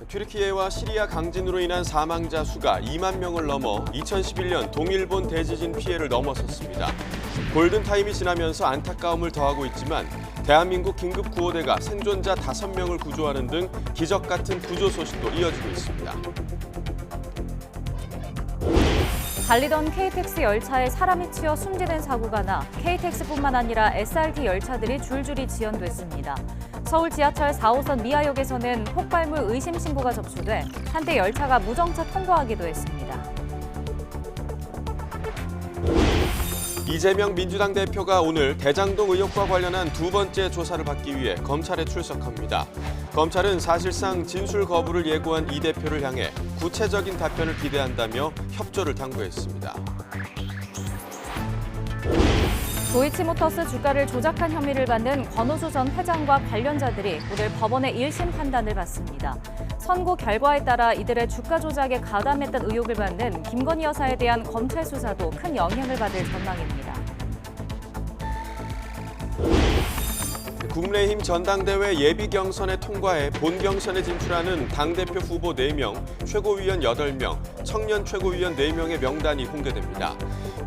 튀르키예와 시리아 강진으로 인한 사망자 수가 2만 명을 넘어 2011년 동일본 대지진 피해를 넘어섰습니다. 골든타임이 지나면서 안타까움을 더하고 있지만 대한민국 긴급구호대가 생존자 5명을 구조하는 등 기적 같은 구조 소식도 이어지고 있습니다. 달리던 KTX 열차에 사람이 치여 숨지는 사고가 나 KTX뿐만 아니라 SRT 열차들이 줄줄이 지연됐습니다. 서울 지하철 4호선 미아역에서는 폭발물 의심 신고가 접수돼 한때 열차가 무정차 통과하기도 했습니다. 이재명 민주당 대표가 오늘 대장동 의혹과 관련한 두 번째 조사를 받기 위해 검찰에 출석합니다. 검찰은 사실상 진술 거부를 예고한 이 대표를 향해 구체적인 답변을 기대한다며 협조를 당부했습니다. 도이치모터스 주가를 조작한 혐의를 받는 권오수 전 회장과 관련자들이 오늘 법원의 1심 판단을 받습니다. 선고 결과에 따라 이들의 주가 조작에 가담했던 의혹을 받는 김건희 여사에 대한 검찰 수사도 큰 영향을 받을 전망입니다. 국민의힘 전당대회 예비 경선에 통과해 본 경선에 진출하는 당대표 후보 4명, 최고위원 8명, 청년 최고위원 4명의 명단이 공개됩니다.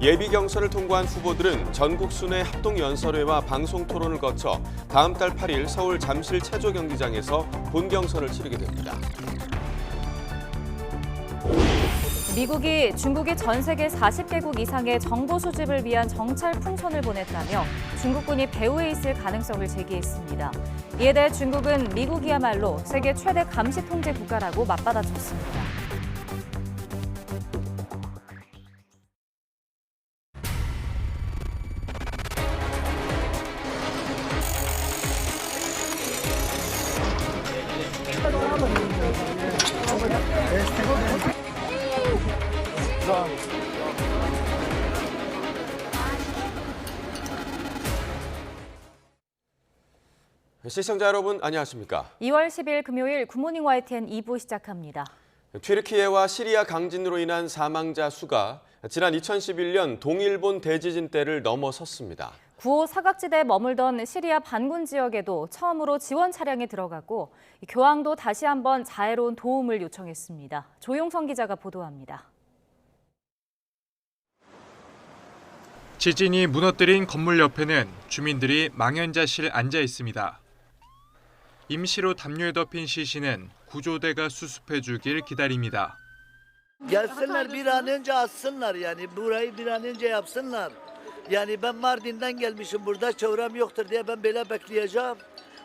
예비 경선을 통과한 후보들은 전국 순회 합동연설회와 방송 토론을 거쳐 다음 달 8일 서울 잠실 체조경기장에서 본 경선을 치르게 됩니다. 미국이 중국이 전 세계 40개국 이상의 정보 수집을 위한 정찰 풍선을 보냈다며 중국군이 배후에 있을 가능성을 제기했습니다. 이에 대해 중국은 미국이야말로 세계 최대 감시 통제 국가라고 맞받아쳤습니다. 시청자 여러분 안녕하십니까? 2월 10일 금요일 굿모닝 YTN 2부 시작합니다. 튀르키예와 시리아 강진으로 인한 사망자 수가 지난 2011년 동일본 대지진 때를 넘어섰습니다. 9호 사각지대에 머물던 시리아 반군 지역에도 처음으로 지원 차량이 들어가고 교황도 다시 한번 자애로운 도움을 요청했습니다. 조용성 기자가 보도합니다. 지진이 무너뜨린 건물 옆에는 주민들이 망연자실 앉아 있습니다. 임시로 담요에 덮인 시신은 구조대가 수습해 주길 기다립니다. Gelsinler bir an önce atsınlar yani burayı bir an önce yapsınlar. Yani ben Mardin'den gelmişim burada çevrem yoktur diye ben böyle bekleyeceğim.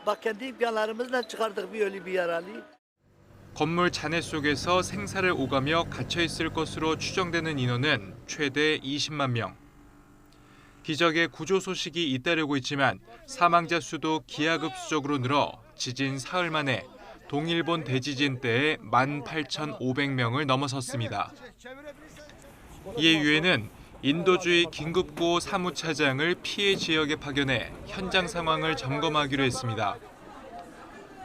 Bak kendi imkanlarımızla çıkardık bir ölü bir yaralı. 건물 잔해 속에서 생사를 오가며 갇혀 있을 것으로 추정되는 인원은 최대 20만 명. 기적의 구조 소식이 잇따르고 있지만 사망자 수도 기하급수적으로 늘어 지진 사흘 만에 동일본 대지진 때의 18,500명을 넘어섰습니다. 이에 유엔은 인도주의 긴급구호 사무차장을 피해 지역에 파견해 현장 상황을 점검하기로 했습니다.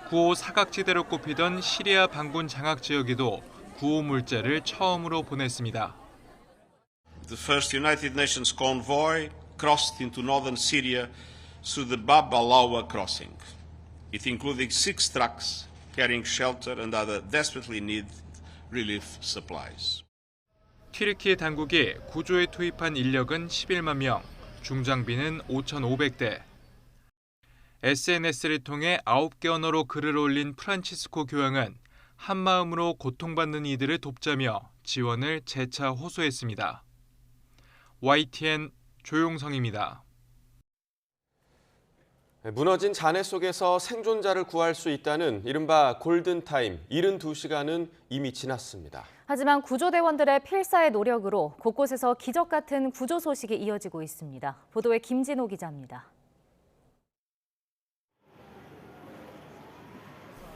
9호 사각지대로 꼽히던 시리아 반군 장악 지역에도 구호 물자를 처음으로 보냈습니다. The first United Nations convoy crossed into northern Syria through the Bab al-Awa crossing. It included 6 trucks carrying shelter and other desperately needed relief supplies. 튀르키예 당국이 구조에 투입한 인력은 11만 명, 중장비는 5,500대. SNS를 통해 9개 언어로 글을 올린 프란치스코 교황은 한마음으로 고통받는 이들을 돕자며 지원을 재차 호소했습니다. YTN 조용성입니다. 무너진 잔해 속에서 생존자를 구할 수 있다는 이른바 골든타임 72시간은 이미 지났습니다. 하지만 구조대원들의 필사의 노력으로 곳곳에서 기적 같은 구조 소식이 이어지고 있습니다. 보도에 김진호 기자입니다.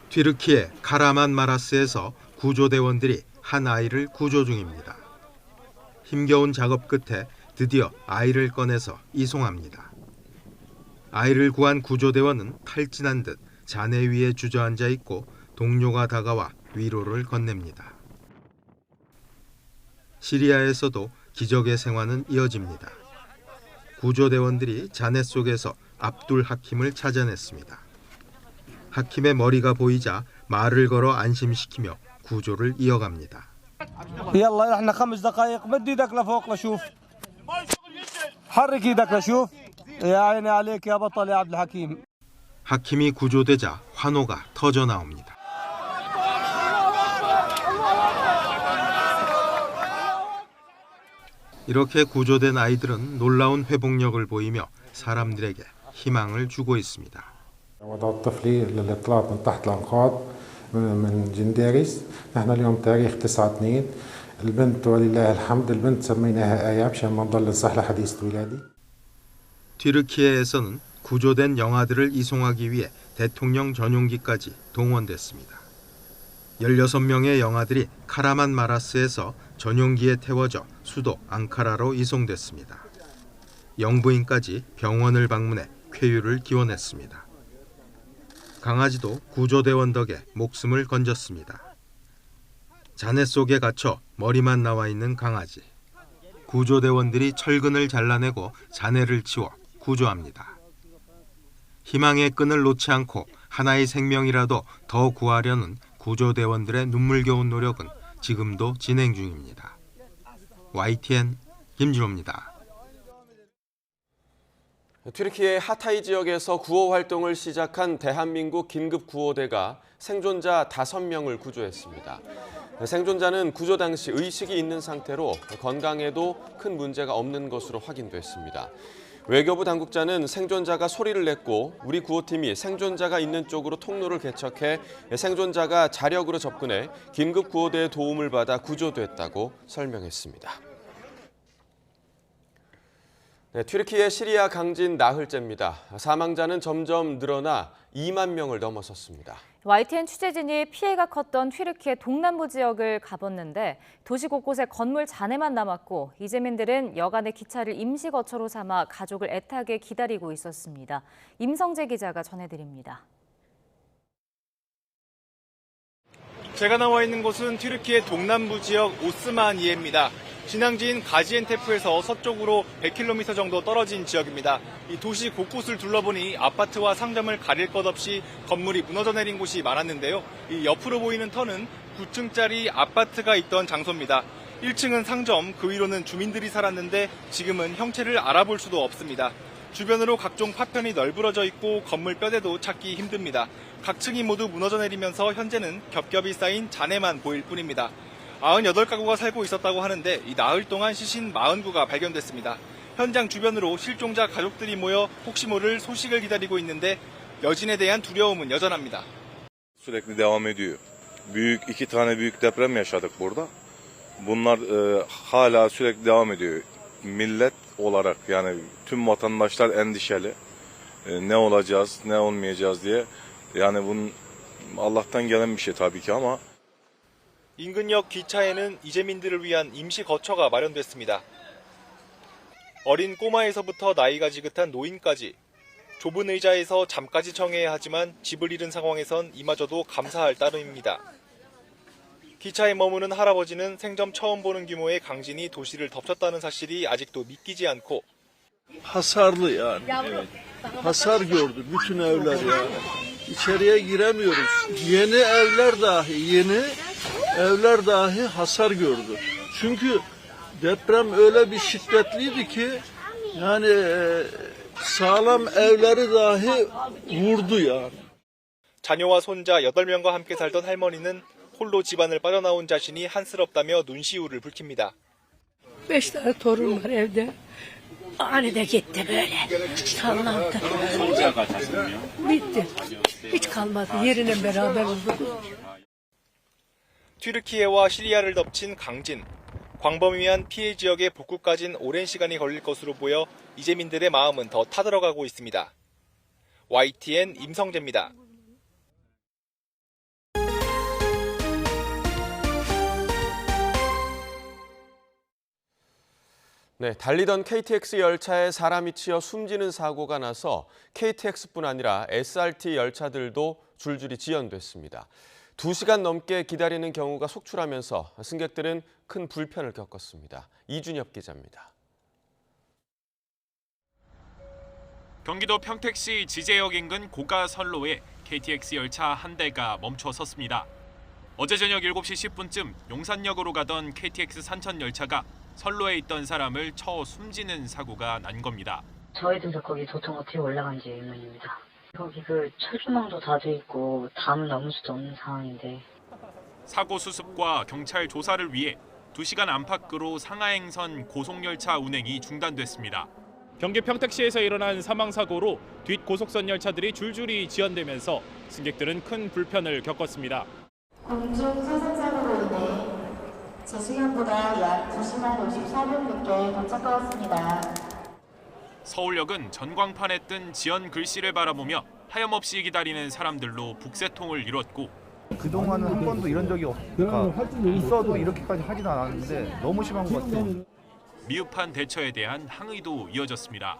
튀르키예 카라만 마라스에서 구조대원들이 한 아이를 구조 중입니다. 힘겨운 작업 끝에 드디어 아이를 꺼내서 이송합니다. 아이를 구한 구조대원은 탈진한 듯 잔해 위에 주저앉아 있고 동료가 다가와 위로를 건넵니다. 시리아에서도 기적의 생활은 이어집니다. 구조대원들이 잔해 속에서 압둘 하킴을 찾아냈습니다. 하킴의 머리가 보이자 말을 걸어 안심시키며 구조를 이어갑니다. يلا احنا 5 دقائق مد ايدك لفوق لشوف حرك ايدك لشوف يا عيني عليك يا بطل يا عبد الحكيم. 하킴이 구조되자 환호가 터져 나옵니다. 이렇게 구조된 아이들은 놀라운 회복력을 보이며 사람들에게 희망을 주고 있습니다. وضع الطفل للإطلاق من تحت الأنقاض من جنديريس. نحن اليوم تاريخ 9/2. البنت ولله الحمد البنت سميناها آية مشان ما نضل نصح لها حديث ولادي. 튀르키예에서는 구조된 영아들을 이송하기 위해 대통령 전용기까지 동원됐습니다. 16명의 영아들이 카라만 마라스에서 전용기에 태워져 수도 앙카라로 이송됐습니다. 영부인까지 병원을 방문해 쾌유를 기원했습니다. 강아지도 구조대원 덕에 목숨을 건졌습니다. 잔해 속에 갇혀 머리만 나와 있는 강아지. 구조대원들이 철근을 잘라내고 잔해를 치워 구조합니다. 희망의 끈을 놓지 않고 하나의 생명이라도 더 구하려는 구조대원들의 눈물겨운 노력은 지금도 진행 중입니다. YTN 김진호입니다. 튀르키예 하타이 지역에서 구호 활동을 시작한 대한민국 긴급구호대가 생존자 5명을 구조했습니다. 생존자는 구조 당시 의식이 있는 상태로 건강에도 큰 문제가 없는 것으로 확인됐습니다. 외교부 당국자는 생존자가 소리를 냈고 우리 구호팀이 생존자가 있는 쪽으로 통로를 개척해 생존자가 자력으로 접근해 긴급구호대의 도움을 받아 구조됐다고 설명했습니다. 네, 튀르키예 시리아 강진 나흘째입니다. 사망자는 점점 늘어나 2만 명을 넘어섰습니다. YTN 취재진이 피해가 컸던 튀르키예 동남부 지역을 가봤는데 도시 곳곳에 건물 잔해만 남았고 이재민들은 여간의 기차를 임시 거처로 삼아 가족을 애타게 기다리고 있었습니다. 임성재 기자가 전해드립니다. 제가 나와 있는 곳은 튀르키예 동남부 지역 오스마니예입니다. 진앙지인 가지엔테프에서 서쪽으로 100km 정도 떨어진 지역입니다. 이 도시 곳곳을 둘러보니 아파트와 상점을 가릴 것 없이 건물이 무너져 내린 곳이 많았는데요. 이 옆으로 보이는 터는 9층짜리 아파트가 있던 장소입니다. 1층은 상점, 그 위로는 주민들이 살았는데 지금은 형체를 알아볼 수도 없습니다. 주변으로 각종 파편이 널브러져 있고 건물 뼈대도 찾기 힘듭니다. 각 층이 모두 무너져 내리면서 현재는 겹겹이 쌓인 잔해만 보일 뿐입니다. 98가구가 살고 있었다고 하는데 이 나흘 동안 시신 49구가 발견됐습니다. 현장 주변으로 실종자 가족들이 모여 혹시 모를 소식을 기다리고 있는데 여진에 대한 두려움은 여전합니다. Sürekli devam ediyor. İki tane büyük deprem yaşadık burada. Bunlar hala sürekli devam ediyor. Millet olarak yani tüm vatandaşlar endişeli. Ne olacağız, ne olmayacağız diye. Yani bunun Allah'tan gelen bir şey tabii ki ama 인근역 기차에는 이재민들을 위한 임시 거처가 마련됐습니다. 어린 꼬마에서부터 나이가 지긋한 노인까지 좁은 의자에서 잠까지 청해야 하지만 집을 잃은 상황에선 이마저도 감사할 따름입니다. 기차에 머무는 할아버지는 생전 처음 보는 규모의 강진이 도시를 덮쳤다는 사실이 아직도 믿기지 않고 hasarlı yani. Evet. Hasar gördü bütün evler yani. İçeriye giremiyoruz. Yeni evler dahi hasar gördü. Çünkü deprem öyle bir şiddetliydi ki yani sağlam evleri dahi vurdu yani. 자녀와 손자 8명과 함께 살던 할머니는 홀로 집안을 빠져나온 자신이 한스럽다며 눈시울을 붉힙니다. 5 tane torun var evde. Anide gitti böyle. Sallandı. Bitti. Hiç kalmadı. Yerine beraber oldu. 튀르키예와 시리아를 덮친 강진. 광범위한 피해 지역의 복구까진 오랜 시간이 걸릴 것으로 보여 이재민들의 마음은 더 타들어가고 있습니다. YTN 임성재입니다. 네, 달리던 KTX 열차에 사람이 치여 숨지는 사고가 나서 KTX뿐 아니라 SRT 열차들도 줄줄이 지연됐습니다. 2시간 넘게 기다리는 경우가 속출하면서 승객들은 큰 불편을 겪었습니다. 이준엽 기자입니다. 경기도 평택시 지제역 인근 고가 선로에 KTX 열차 한 대가 멈춰 섰습니다. 어제 저녁 7시 10분쯤 용산역으로 가던 KTX 산천 열차가 선로에 있던 사람을 쳐 숨지는 사고가 난 겁니다. 저희들도 거기 도통 어떻게 올라간지 의문입니다. 거기 철조망도 다 돼 있고 담을 넘을 수도 없는 상황인데. 사고 수습과 경찰 조사를 위해 2시간 안팎으로 상하행선 고속열차 운행이 중단됐습니다. 경기 평택시에서 일어난 사망사고로 뒷 고속선 열차들이 줄줄이 지연되면서 승객들은 큰 불편을 겪었습니다. 공중 사상사고로 인해 제 시간보다 약 2시간 54분 늦게 도착하였습니다. 서울역은 전광판에 뜬 지연 글씨를 바라보며 하염없이 기다리는 사람들로 북새통을 이뤘고 그동안은 한 번도 이런 적이 없으니까 있어도 이렇게까지 하진 않았는데 너무 심한 것 같아요. 미흡한 대처에 대한 항의도 이어졌습니다.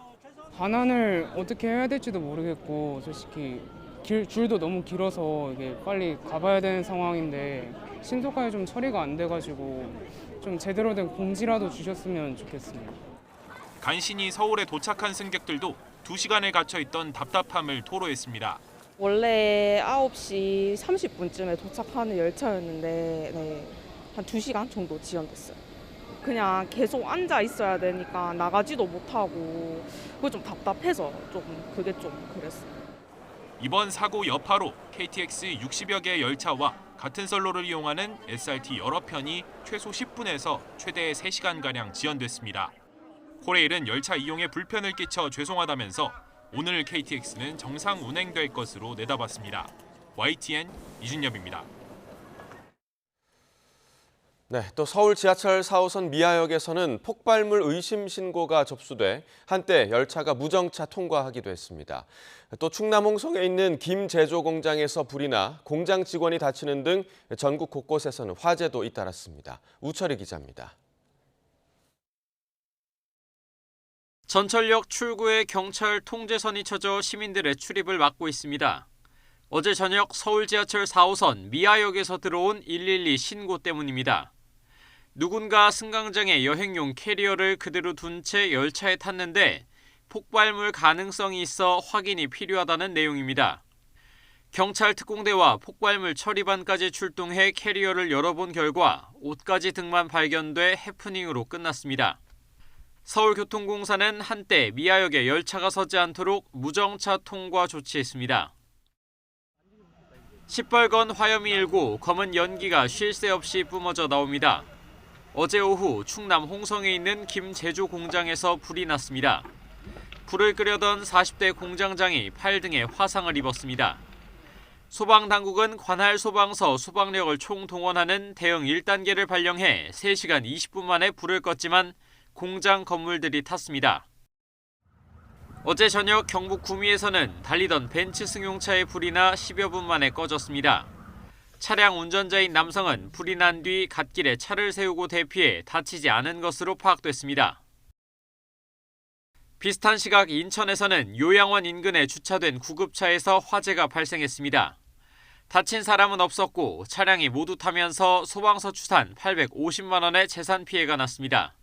반환을 어떻게 해야 될지도 모르겠고 솔직히 줄도 너무 길어서 이게 빨리 가봐야 되는 상황인데 신속하게 좀 처리가 안 돼가지고 좀 제대로 된 공지라도 주셨으면 좋겠습니다. 간신히 서울에 도착한 승객들도 2시간을 갇혀있던 답답함을 토로했습니다. 원래 9시 30분쯤에 도착하는 열차였는데 한 2시간 정도 지연됐어요. 그냥 계속 앉아 있어야 되니까 나가지도 못하고 그게 좀 답답해서 그게 좀 그랬어요. 이번 사고 여파로 KTX 60여 개의 열차와 같은 선로를 이용하는 SRT 여러 편이 최소 10분에서 최대 3시간가량 지연됐습니다. 코레일은 열차 이용에 불편을 끼쳐 죄송하다면서 오늘 KTX는 정상 운행될 것으로 내다봤습니다. YTN 이준엽입니다. 네, 또 서울 지하철 4호선 미아역에서는 폭발물 의심 신고가 접수돼 한때 열차가 무정차 통과하기도 했습니다. 또 충남 홍성에 있는 김 제조 공장에서 불이 나 공장 직원이 다치는 등 전국 곳곳에서는 화재도 잇따랐습니다. 우철희 기자입니다. 전철역 출구에 경찰 통제선이 쳐져 시민들의 출입을 막고 있습니다. 어제 저녁 서울 지하철 4호선 미아역에서 들어온 112 신고 때문입니다. 누군가 승강장에 여행용 캐리어를 그대로 둔 채 열차에 탔는데 폭발물 가능성이 있어 확인이 필요하다는 내용입니다. 경찰 특공대와 폭발물 처리반까지 출동해 캐리어를 열어본 결과 옷가지 등만 발견돼 해프닝으로 끝났습니다. 서울교통공사는 한때 미아역에 열차가 서지 않도록 무정차 통과 조치했습니다. 시뻘건 화염이 일고 검은 연기가 쉴 새 없이 뿜어져 나옵니다. 어제 오후 충남 홍성에 있는 김 제조 공장에서 불이 났습니다. 불을 끄려던 40대 공장장이 팔 등에 화상을 입었습니다. 소방당국은 관할 소방서 소방력을 총동원하는 대응 1단계를 발령해 3시간 20분 만에 불을 껐지만 공장 건물들이 탔습니다. 어제 저녁 경북 구미에서는 달리던 벤츠 승용차에 불이 나 10여 분 만에 꺼졌습니다. 차량 운전자인 남성은 불이 난 뒤 갓길에 차를 세우고 대피해 다치지 않은 것으로 파악됐습니다. 비슷한 시각 인천에서는 요양원 인근에 주차된 구급차에서 화재가 발생했습니다. 다친 사람은 없었고 차량이 모두 타면서 소방서 추산 850만 원의 재산 피해가 났습니다.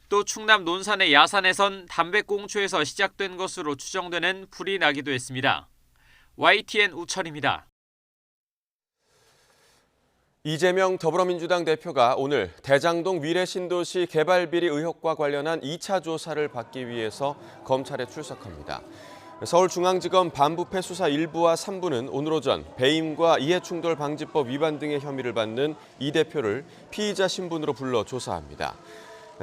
또 충남 논산의 야산에선 담배꽁초에서 시작된 것으로 추정되는 불이 나기도 했습니다. YTN 우철입니다. 이재명 더불어민주당 대표가 오늘 대장동 위례신도시 개발비리 의혹과 관련한 2차 조사를 받기 위해서 검찰에 출석합니다. 서울중앙지검 반부패 수사 1부와 3부는 오늘 오전 배임과 이해충돌방지법 위반 등의 혐의를 받는 이 대표를 피의자 신분으로 불러 조사합니다.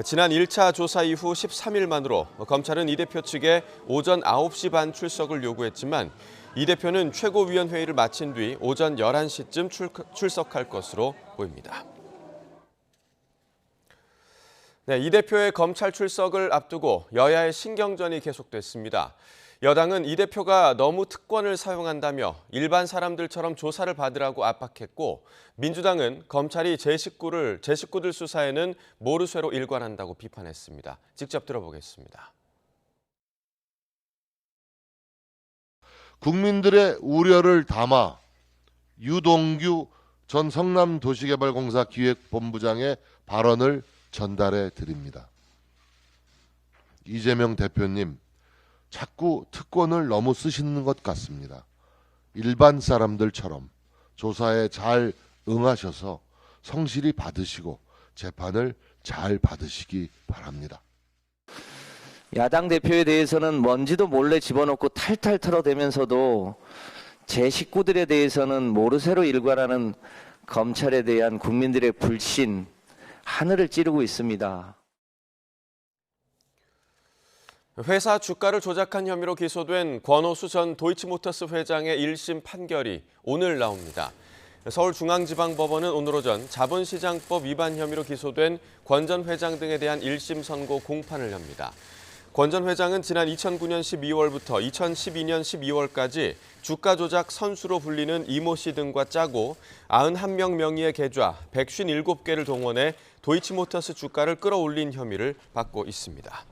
지난 1차 조사 이후 13일 만으로 검찰은 이 대표 측에 오전 9시 반 출석을 요구했지만 이 대표는 최고위원회의를 마친 뒤 오전 11시쯤 출석할 것으로 보입니다. 네, 이 대표의 검찰 출석을 앞두고 여야의 신경전이 계속됐습니다. 여당은 이 대표가 너무 특권을 사용한다며 일반 사람들처럼 조사를 받으라고 압박했고 민주당은 검찰이 제 식구들 수사에는 모르쇠로 일관한다고 비판했습니다. 직접 들어보겠습니다. 국민들의 우려를 담아 유동규 전 성남도시개발공사 기획본부장의 발언을 전달해 드립니다. 이재명 대표님, 자꾸 특권을 너무 쓰시는 것 같습니다. 일반 사람들처럼 조사에 잘 응하셔서 성실히 받으시고 재판을 잘 받으시기 바랍니다. 야당 대표에 대해서는 먼지도 몰래 집어넣고 탈탈 털어대면서도 제 식구들에 대해서는 모르쇠로 일관하는 검찰에 대한 국민들의 불신, 하늘을 찌르고 있습니다. 회사 주가를 조작한 혐의로 기소된 권오수 전 도이치모터스 회장의 1심 판결이 오늘 나옵니다. 서울중앙지방법원은 오늘 오전 자본시장법 위반 혐의로 기소된 권 전 회장 등에 대한 1심 선고 공판을 엽니다. 권 전 회장은 지난 2009년 12월부터 2012년 12월까지 주가 조작 선수로 불리는 이모 씨 등과 짜고 91명 명의의 계좌 157개를 동원해 도이치모터스 주가를 끌어올린 혐의를 받고 있습니다.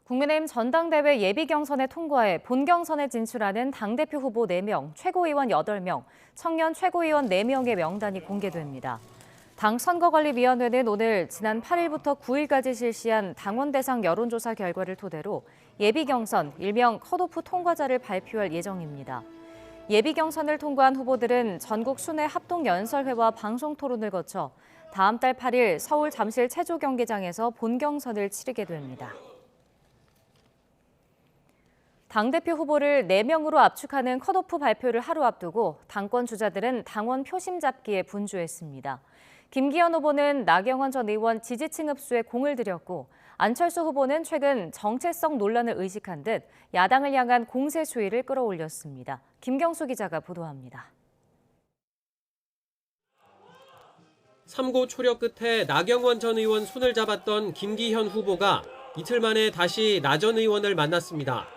국민의힘 전당대회 예비경선에 통과해 본경선에 진출하는 당대표 후보 4명, 최고위원 8명, 청년 최고위원 4명의 명단이 공개됩니다. 당 선거관리위원회는 오늘 지난 8일부터 9일까지 실시한 당원 대상 여론조사 결과를 토대로 예비경선, 일명 컷오프 통과자를 발표할 예정입니다. 예비경선을 통과한 후보들은 전국 순회 합동연설회와 방송토론을 거쳐 다음 달 8일 서울 잠실 체조경기장에서 본경선을 치르게 됩니다. 당대표 후보를 4명으로 압축하는 컷오프 발표를 하루 앞두고 당권 주자들은 당원 표심 잡기에 분주했습니다. 김기현 후보는 나경원 전 의원 지지층 흡수에 공을 들였고 안철수 후보는 최근 정체성 논란을 의식한 듯 야당을 향한 공세 수위를 끌어올렸습니다. 김경수 기자가 보도합니다. 3고 초려 끝에 나경원 전 의원 손을 잡았던 김기현 후보가 이틀 만에 다시 나 전 의원을 만났습니다.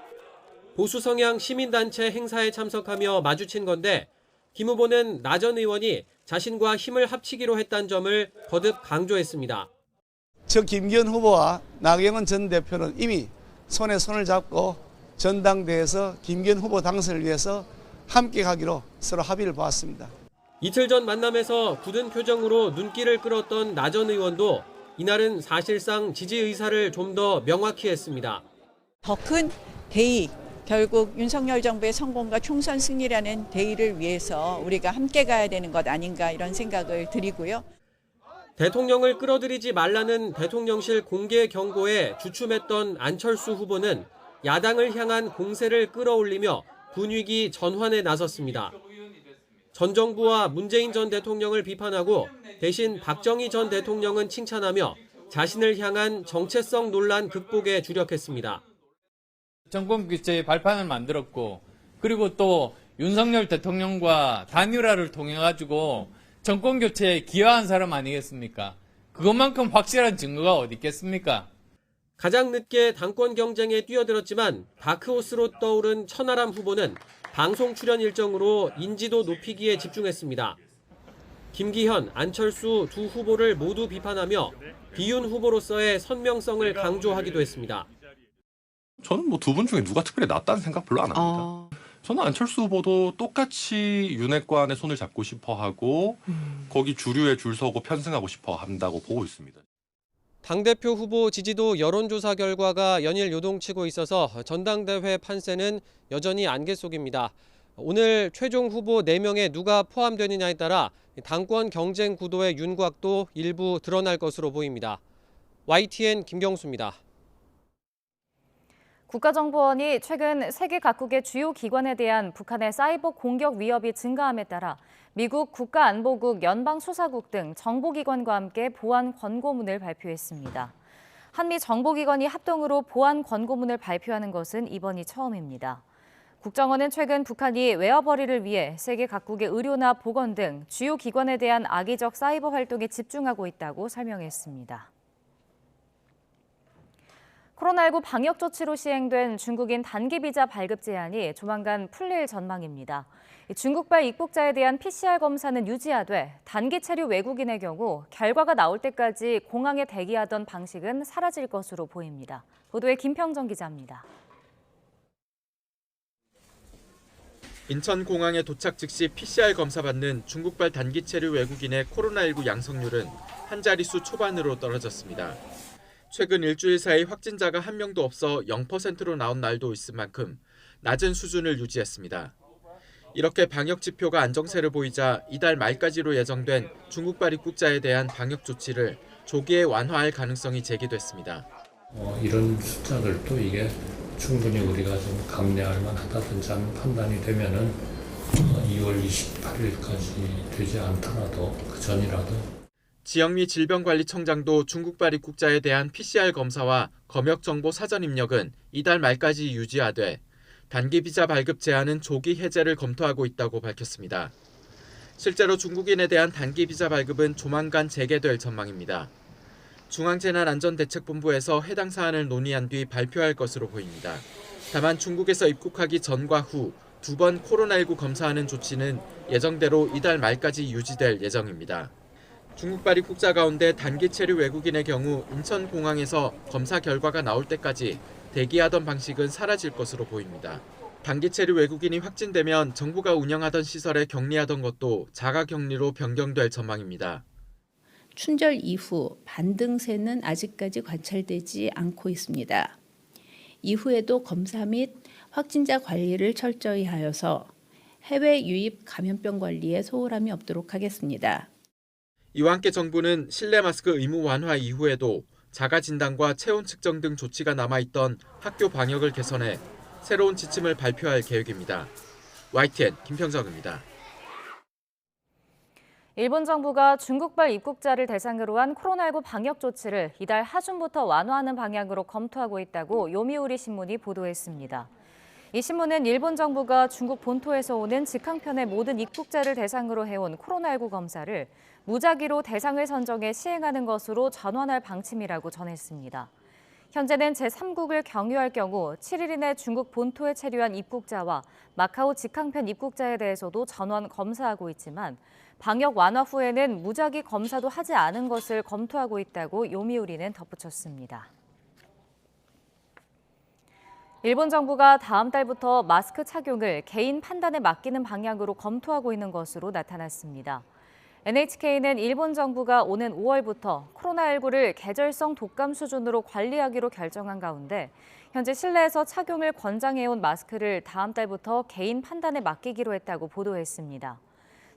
보수 성향 시민단체 행사에 참석하며 마주친 건데 김 후보는 나 전 의원이 자신과 힘을 합치기로 했다는 점을 거듭 강조했습니다. 저 김기현 후보와 나경원 전 대표는 이미 손에 손을 잡고 전당대회에서 김기현 후보 당선을 위해서 함께 가기로 서로 합의를 보았습니다. 이틀 전 만남에서 굳은 표정으로 눈길을 끌었던 나 전 의원도 이날은 사실상 지지 의사를 좀 더 명확히 했습니다. 더 큰 대의, 결국 윤석열 정부의 성공과 총선 승리라는 대의를 위해서 우리가 함께 가야 되는 것 아닌가 이런 생각을 드리고요. 대통령을 끌어들이지 말라는 대통령실 공개 경고에 주춤했던 안철수 후보는 야당을 향한 공세를 끌어올리며 분위기 전환에 나섰습니다. 전 정부와 문재인 전 대통령을 비판하고 대신 박정희 전 대통령은 칭찬하며 자신을 향한 정체성 논란 극복에 주력했습니다. 정권교체의 발판을 만들었고 그리고 또 윤석열 대통령과 단일화를 통해가지고 정권교체에 기여한 사람 아니겠습니까? 그것만큼 확실한 증거가 어디 있겠습니까? 가장 늦게 당권 경쟁에 뛰어들었지만 다크호스로 떠오른 천하람 후보는 방송 출연 일정으로 인지도 높이기에 집중했습니다. 김기현, 안철수 두 후보를 모두 비판하며 비윤 후보로서의 선명성을 강조하기도 했습니다. 저는 뭐 두 분 중에 누가 특별히 낫다는 생각 별로 안 합니다. 저는 안철수 후보도 똑같이 윤핵관의 손을 잡고 싶어 하고 거기 주류에 줄 서고 편승하고 싶어 한다고 보고 있습니다. 당대표 후보 지지도 여론조사 결과가 연일 요동치고 있어서 전당대회 판세는 여전히 안개 속입니다. 오늘 최종 후보 4명에 누가 포함되느냐에 따라 당권 경쟁 구도의 윤곽도 일부 드러날 것으로 보입니다. YTN 김경수입니다. 국가정보원이 최근 세계 각국의 주요 기관에 대한 북한의 사이버 공격 위협이 증가함에 따라 미국 국가안보국, 연방수사국 등 정보기관과 함께 보안 권고문을 발표했습니다. 한미 정보기관이 합동으로 보안 권고문을 발표하는 것은 이번이 처음입니다. 국정원은 최근 북한이 웨어버리를 위해 세계 각국의 의료나 보건 등 주요 기관에 대한 악의적 사이버 활동에 집중하고 있다고 설명했습니다. 코로나19 방역 조치로 시행된 중국인 단기 비자 발급 제한이 조만간 풀릴 전망입니다. 중국발 입국자에 대한 PCR 검사는 유지하되 단기 체류 외국인의 경우 결과가 나올 때까지 공항에 대기하던 방식은 사라질 것으로 보입니다. 보도에 김평정 기자입니다. 인천공항에 도착 즉시 PCR 검사받는 중국발 단기 체류 외국인의 코로나19 양성률은 한 자릿수 초반으로 떨어졌습니다. 최근 일주일 사이 확진자가 한 명도 없어 0%로 나온 날도 있을 만큼 낮은 수준을 유지했습니다. 이렇게 방역 지표가 안정세를 보이자 이달 말까지로 예정된 중국발 입국자에 대한 방역 조치를 조기에 완화할 가능성이 제기됐습니다. 이런 숫자들도 이게 충분히 우리가 좀 감내할 만하다든지 하는 판단이 되면은 2월 28일까지 되지 않더라도 그 전이라도. 지영미 질병관리청장도 중국발 입국자에 대한 PCR 검사와 검역 정보 사전 입력은 이달 말까지 유지하되 단기 비자 발급 제한은 조기 해제를 검토하고 있다고 밝혔습니다. 실제로 중국인에 대한 단기 비자 발급은 조만간 재개될 전망입니다. 중앙재난안전대책본부에서 해당 사안을 논의한 뒤 발표할 것으로 보입니다. 다만 중국에서 입국하기 전과 후 2번 코로나19 검사하는 조치는 예정대로 이달 말까지 유지될 예정입니다. 중국발 입국자 가운데 단기 체류 외국인의 경우 인천공항에서 검사 결과가 나올 때까지 대기하던 방식은 사라질 것으로 보입니다. 단기 체류 외국인이 확진되면 정부가 운영하던 시설에 격리하던 것도 자가격리로 변경될 전망입니다. 춘절 이후 반등세는 아직까지 관찰되지 않고 있습니다. 이후에도 검사 및 확진자 관리를 철저히 하여서 해외 유입 감염병 관리에 소홀함이 없도록 하겠습니다. 이와 함께 정부는 실내 마스크 의무 완화 이후에도 자가 진단과 체온 측정 등 조치가 남아있던 학교 방역을 개선해 새로운 지침을 발표할 계획입니다. YTN 김평정입니다. 일본 정부가 중국발 입국자를 대상으로 한 코로나19 방역 조치를 이달 하순부터 완화하는 방향으로 검토하고 있다고 요미우리 신문이 보도했습니다. 이 신문은 일본 정부가 중국 본토에서 오는 직항편의 모든 입국자를 대상으로 해온 코로나19 검사를 무작위로 대상을 선정해 시행하는 것으로 전환할 방침이라고 전했습니다. 현재는 제3국을 경유할 경우 7일 이내 중국 본토에 체류한 입국자와 마카오 직항편 입국자에 대해서도 전원 검사하고 있지만 방역 완화 후에는 무작위 검사도 하지 않은 것을 검토하고 있다고 요미우리는 덧붙였습니다. 일본 정부가 다음 달부터 마스크 착용을 개인 판단에 맡기는 방향으로 검토하고 있는 것으로 나타났습니다. NHK는 일본 정부가 오는 5월부터 코로나19를 계절성 독감 수준으로 관리하기로 결정한 가운데 현재 실내에서 착용을 권장해온 마스크를 다음 달부터 개인 판단에 맡기기로 했다고 보도했습니다.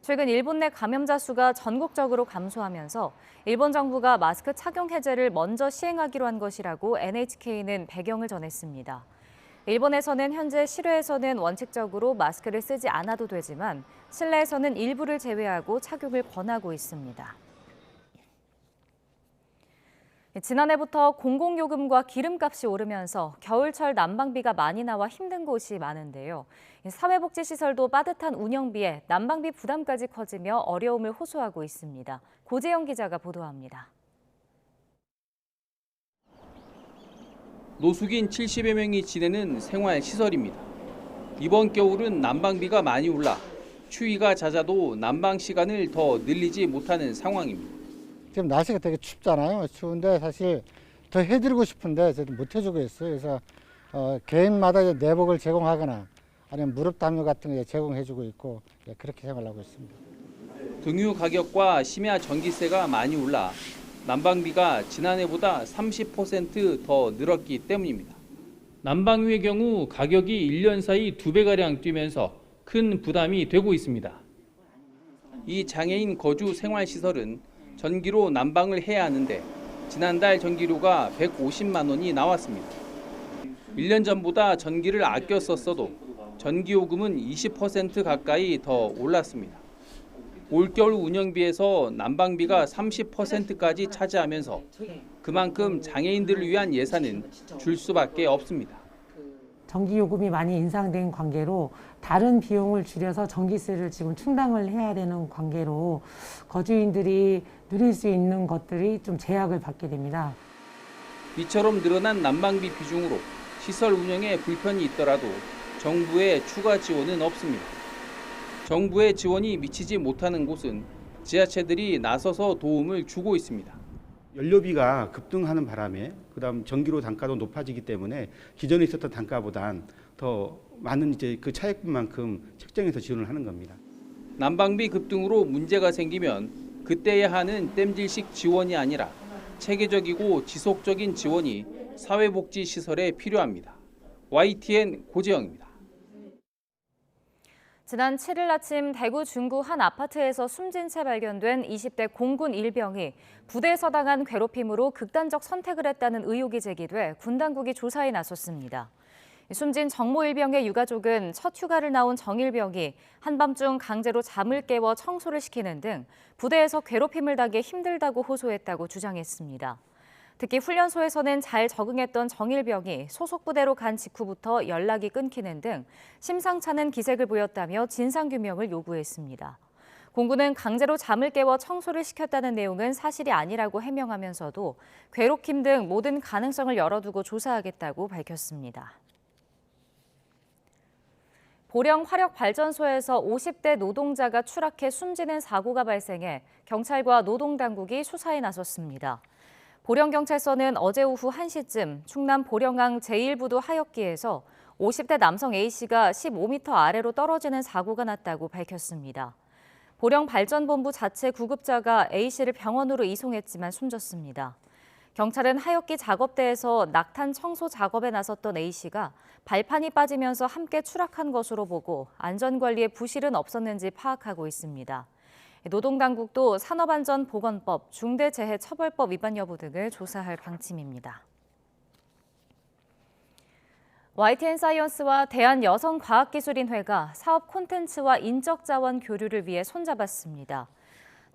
최근 일본 내 감염자 수가 전국적으로 감소하면서 일본 정부가 마스크 착용 해제를 먼저 시행하기로 한 것이라고 NHK는 배경을 전했습니다. 일본에서는 현재 실외에서는 원칙적으로 마스크를 쓰지 않아도 되지만 실내에서는 일부를 제외하고 착용을 권하고 있습니다. 지난해부터 공공요금과 기름값이 오르면서 겨울철 난방비가 많이 나와 힘든 곳이 많은데요. 사회복지시설도 빠듯한 운영비에 난방비 부담까지 커지며 어려움을 호소하고 있습니다. 고재영 기자가 보도합니다. 노숙인 70여 명이 지내는 생활시설입니다. 이번 겨울은 난방비가 많이 올라 추위가 잦아도 난방 시간을 더 늘리지 못하는 상황입니다. 지금 날씨가 되게 춥잖아요. 추운데 사실 더 해드리고 싶은데 저도 못 해주고 있어요. 그래서 개인마다 내복을 제공하거나 아니면 무릎 담요 같은 거 제공해주고 있고 그렇게 생활을 하고 있습니다. 등유 가격과 심야 전기세가 많이 올라 난방비가 지난해보다 30% 더 늘었기 때문입니다. 난방유의 경우 가격이 1년 사이 2배가량 뛰면서 큰 부담이 되고 있습니다. 이 장애인 거주 생활시설은 전기로 난방을 해야 하는데 지난달 전기료가 150만 원이 나왔습니다. 1년 전보다 전기를 아껴 썼어도 전기요금은 20% 가까이 더 올랐습니다. 올겨울 운영비에서 난방비가 30%까지 차지하면서 그만큼 장애인들을 위한 예산은 줄 수밖에 없습니다. 전기요금이 많이 인상된 관계로 다른 비용을 줄여서 전기세를 지금 충당을 해야 되는 관계로 거주인들이 누릴 수 있는 것들이 좀 제약을 받게 됩니다. 이처럼 늘어난 난방비 비중으로 시설 운영에 불편이 있더라도 정부의 추가 지원은 없습니다. 정부의 지원이 미치지 못하는 곳은 지자체들이 나서서 도움을 주고 있습니다. 연료비가 급등하는 바람에 그다음 전기료 단가도 높아지기 때문에 기존에 있었던 단가보단 더 많은 이제 그 차액분만큼 책정해서 지원을 하는 겁니다. 난방비 급등으로 문제가 생기면 그때야 하는 땜질식 지원이 아니라 체계적이고 지속적인 지원이 사회복지시설에 필요합니다. YTN 고재영입니다. 지난 7일 아침 대구 중구 한 아파트에서 숨진 채 발견된 20대 공군 일병이 부대에서 당한 괴롭힘으로 극단적 선택을 했다는 의혹이 제기돼 군 당국이 조사에 나섰습니다. 숨진 정모 일병의 유가족은 첫 휴가를 나온 정 일병이 한밤중 강제로 잠을 깨워 청소를 시키는 등 부대에서 괴롭힘을 당해 힘들다고 호소했다고 주장했습니다. 특히 훈련소에서는 잘 적응했던 정 일병이 소속 부대로 간 직후부터 연락이 끊기는 등 심상찮은 기색을 보였다며 진상규명을 요구했습니다. 공군은 강제로 잠을 깨워 청소를 시켰다는 내용은 사실이 아니라고 해명하면서도 괴롭힘 등 모든 가능성을 열어두고 조사하겠다고 밝혔습니다. 보령 화력발전소에서 50대 노동자가 추락해 숨지는 사고가 발생해 경찰과 노동당국이 수사에 나섰습니다. 보령경찰서는 어제 오후 1시쯤 충남 보령항 제1부두 하역기에서 50대 남성 A씨가 15m 아래로 떨어지는 사고가 났다고 밝혔습니다. 보령발전본부 자체 구급자가 A씨를 병원으로 이송했지만 숨졌습니다. 경찰은 하역기 작업대에서 낙탄 청소 작업에 나섰던 A씨가 발판이 빠지면서 함께 추락한 것으로 보고 안전관리에 부실은 없었는지 파악하고 있습니다. 노동당국도 산업안전보건법, 중대재해처벌법 위반 여부 등을 조사할 방침입니다. YTN 사이언스와 대한여성과학기술인회가 사업 콘텐츠와 인적자원 교류를 위해 손잡았습니다.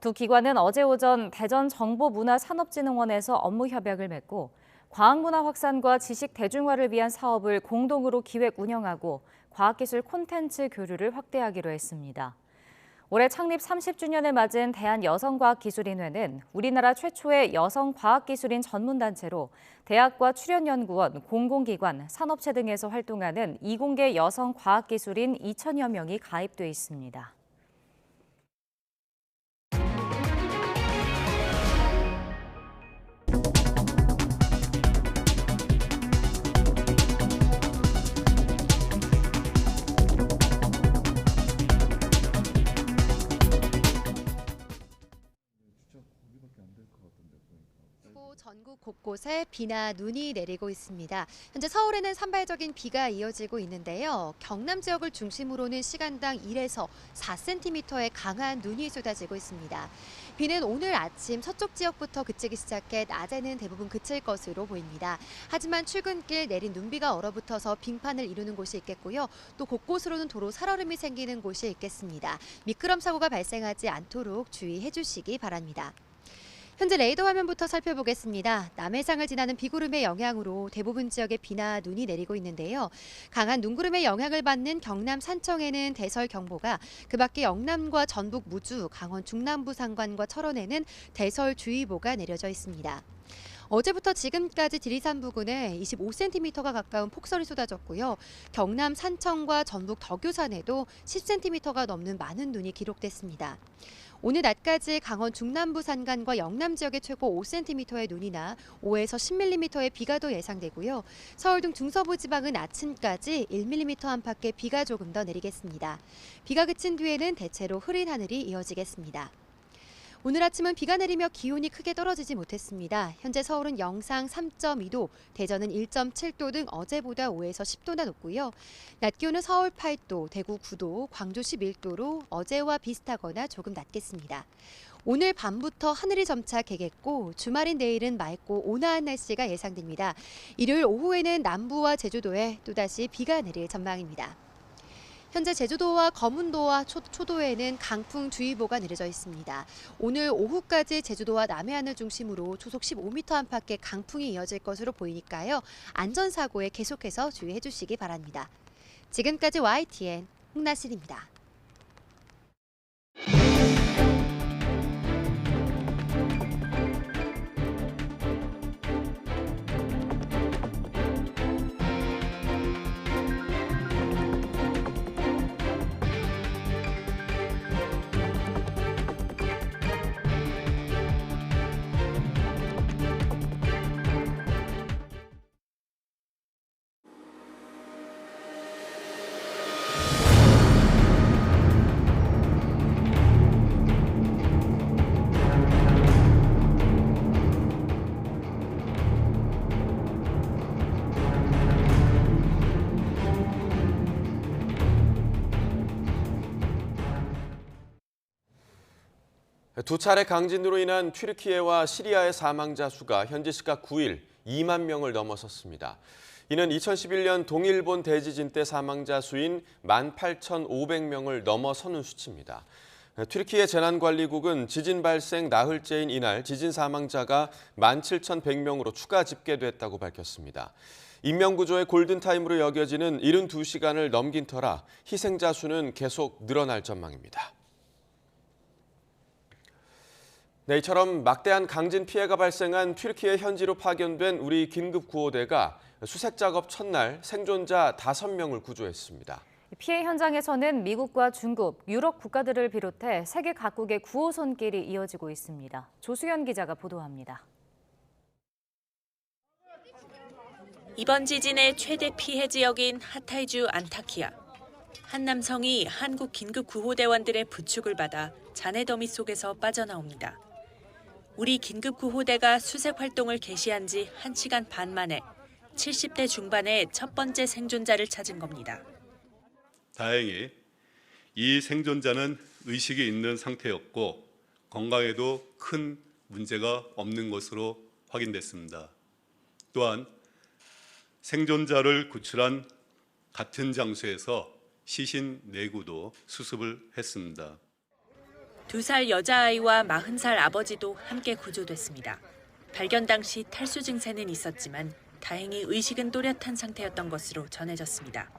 두 기관은 어제 오전 대전정보문화산업진흥원에서 업무 협약을 맺고 과학문화 확산과 지식 대중화를 위한 사업을 공동으로 기획 운영하고 과학기술 콘텐츠 교류를 확대하기로 했습니다. 올해 창립 30주년을 맞은 대한여성과학기술인회는 우리나라 최초의 여성과학기술인 전문단체로 대학과 출연연구원, 공공기관, 산업체 등에서 활동하는 이공계 여성과학기술인 2,000여 명이 가입돼 있습니다. 전국 곳곳에 비나 눈이 내리고 있습니다. 현재 서울에는 산발적인 비가 이어지고 있는데요. 경남 지역을 중심으로는 시간당 1에서 4cm의 강한 눈이 쏟아지고 있습니다. 비는 오늘 아침 서쪽 지역부터 그치기 시작해 낮에는 대부분 그칠 것으로 보입니다. 하지만 출근길 내린 눈비가 얼어붙어서 빙판을 이루는 곳이 있겠고요. 또 곳곳으로는 도로 살얼음이 생기는 곳이 있겠습니다. 미끄럼 사고가 발생하지 않도록 주의해 주시기 바랍니다. 현재 레이더 화면부터 살펴보겠습니다. 남해상을 지나는 비구름의 영향으로 대부분 지역에 비나 눈이 내리고 있는데요. 강한 눈구름의 영향을 받는 경남 산청에는 대설경보가, 그 밖에 영남과 전북 무주, 강원 중남부 산간과 철원에는 대설주의보가 내려져 있습니다. 어제부터 지금까지 지리산 부근에 25cm가 가까운 폭설이 쏟아졌고요. 경남 산청과 전북 덕유산에도 10cm가 넘는 많은 눈이 기록됐습니다. 오늘 낮까지 강원 중남부 산간과 영남 지역에 최고 5cm의 눈이나 5에서 10mm의 비가 더 예상되고요. 서울 등 중서부 지방은 아침까지 1mm 안팎의 비가 조금 더 내리겠습니다. 비가 그친 뒤에는 대체로 흐린 하늘이 이어지겠습니다. 오늘 아침은 비가 내리며 기온이 크게 떨어지지 못했습니다. 현재 서울은 영상 3.2도, 대전은 1.7도 등 어제보다 5에서 10도나 높고요. 낮 기온은 서울 8도, 대구 9도, 광주 11도로 어제와 비슷하거나 조금 낮겠습니다. 오늘 밤부터 하늘이 점차 개겠고 주말인 내일은 맑고 온화한 날씨가 예상됩니다. 일요일 오후에는 남부와 제주도에 또다시 비가 내릴 전망입니다. 현재 제주도와 거문도와 초도에는 강풍주의보가 내려져 있습니다. 오늘 오후까지 제주도와 남해안을 중심으로 초속 15m 안팎의 강풍이 이어질 것으로 보이니까요. 안전사고에 계속해서 주의해 주시기 바랍니다. 지금까지 YTN 홍나실입니다. 두 차례 강진으로 인한 튀르키예와 시리아의 사망자 수가 현지 시각 9일 2만 명을 넘어섰습니다. 이는 2011년 동일본 대지진 때 사망자 수인 18,500명을 넘어서는 수치입니다. 튀르키예 재난관리국은 지진 발생 나흘째인 이날 지진 사망자가 17,100명으로 추가 집계됐다고 밝혔습니다. 인명구조의 골든타임으로 여겨지는 72시간을 넘긴 터라 희생자 수는 계속 늘어날 전망입니다. 네, 이처럼 막대한 강진 피해가 발생한 튀르키예 현지로 파견된 우리 긴급구호대가 수색작업 첫날 생존자 5명을 구조했습니다. 피해 현장에서는 미국과 중국, 유럽 국가들을 비롯해 세계 각국의 구호 손길이 이어지고 있습니다. 조수연 기자가 보도합니다. 이번 지진의 최대 피해 지역인 하타이주 안타키아. 한 남성이 한국 긴급구호대원들의 부축을 받아 잔해 더미 속에서 빠져나옵니다. 우리 긴급구호대가 수색 활동을 개시한 지 1시간 반 만에 70대 중반의 첫 번째 생존자를 찾은 겁니다. 다행히 이 생존자는 의식이 있는 상태였고 건강에도 큰 문제가 없는 것으로 확인됐습니다. 또한 생존자를 구출한 같은 장소에서 시신 내구도 수습을 했습니다. 2살 여자아이와 40살 아버지도 함께 구조됐습니다. 발견 당시 탈수 증세는 있었지만 다행히 의식은 또렷한 상태였던 것으로 전해졌습니다.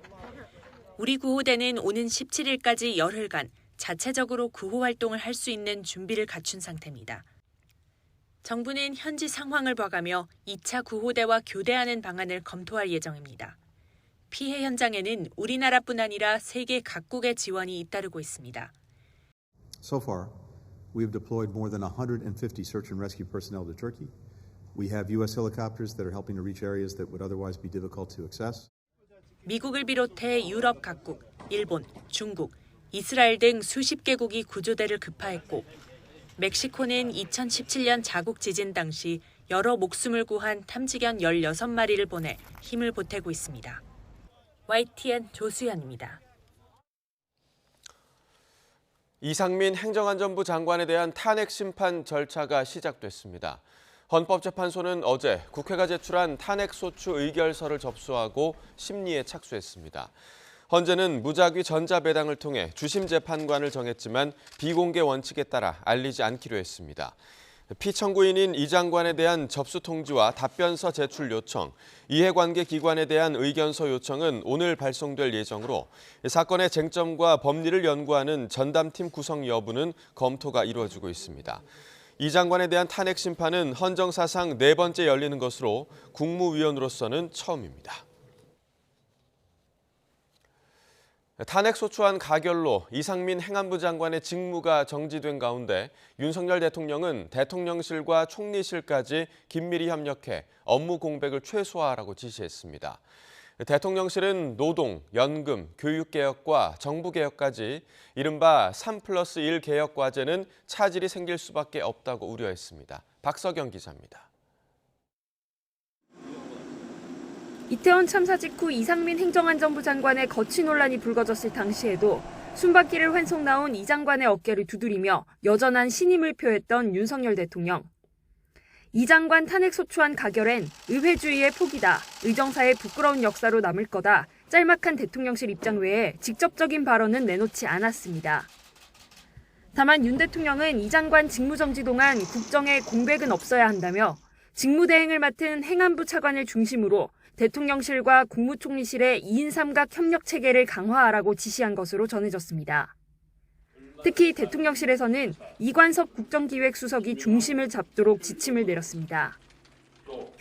우리 구호대는 오는 17일까지 열흘간 자체적으로 구호 활동을 할 수 있는 준비를 갖춘 상태입니다. 정부는 현지 상황을 봐가며 2차 구호대와 교대하는 방안을 검토할 예정입니다. 피해 현장에는 우리나라뿐 아니라 세계 각국의 지원이 잇따르고 있습니다. So far, we have deployed more than 150 search and rescue personnel to Turkey. We have U.S. helicopters that are helping to reach areas that would otherwise be difficult to access. 미국을 비롯해 유럽 각국, 일본, 중국, 이스라엘 등 수십 개국이 구조대를 급파했고 멕시코는 2017년 자국 지진 당시 여러 목숨을 구한 탐지견 16마리를 보내 힘을 보태고 있습니다. YTN 조수연입니다. 이상민 행정안전부 장관에 대한 탄핵 심판 절차가 시작됐습니다. 헌법재판소는 어제 국회가 제출한 탄핵소추 의결서를 접수하고 심리에 착수했습니다. 헌재는 무작위 전자배당을 통해 주심 재판관을 정했지만 비공개 원칙에 따라 알리지 않기로 했습니다. 피청구인인 이 장관에 대한 접수 통지와 답변서 제출 요청, 이해관계 기관에 대한 의견서 요청은 오늘 발송될 예정으로 사건의 쟁점과 법리를 연구하는 전담팀 구성 여부는 검토가 이루어지고 있습니다. 이 장관에 대한 탄핵 심판은 헌정사상 4번째 열리는 것으로 국무위원으로서는 처음입니다. 탄핵 소추안 가결로 이상민 행안부 장관의 직무가 정지된 가운데 윤석열 대통령은 대통령실과 총리실까지 긴밀히 협력해 업무 공백을 최소화하라고 지시했습니다. 대통령실은 노동, 연금, 교육개혁과 정부개혁까지 이른바 3+1 개혁 과제는 차질이 생길 수밖에 없다고 우려했습니다. 박석영 기자입니다. 이태원 참사 직후 이상민 행정안전부 장관의 거취 논란이 불거졌을 당시에도 숨바꼭질을 환속 나온 이 장관의 어깨를 두드리며 여전한 신임을 표했던 윤석열 대통령. 이 장관 탄핵소추안 가결엔 의회주의의 포기다, 의정사의 부끄러운 역사로 남을 거다, 짤막한 대통령실 입장 외에 직접적인 발언은 내놓지 않았습니다. 다만 윤 대통령은 이 장관 직무정지 동안 국정에 공백은 없어야 한다며 직무대행을 맡은 행안부 차관을 중심으로 대통령실과 국무총리실의 2인 3각 협력 체계를 강화하라고 지시한 것으로 전해졌습니다. 특히 대통령실에서는 이관섭 국정기획수석이 중심을 잡도록 지침을 내렸습니다.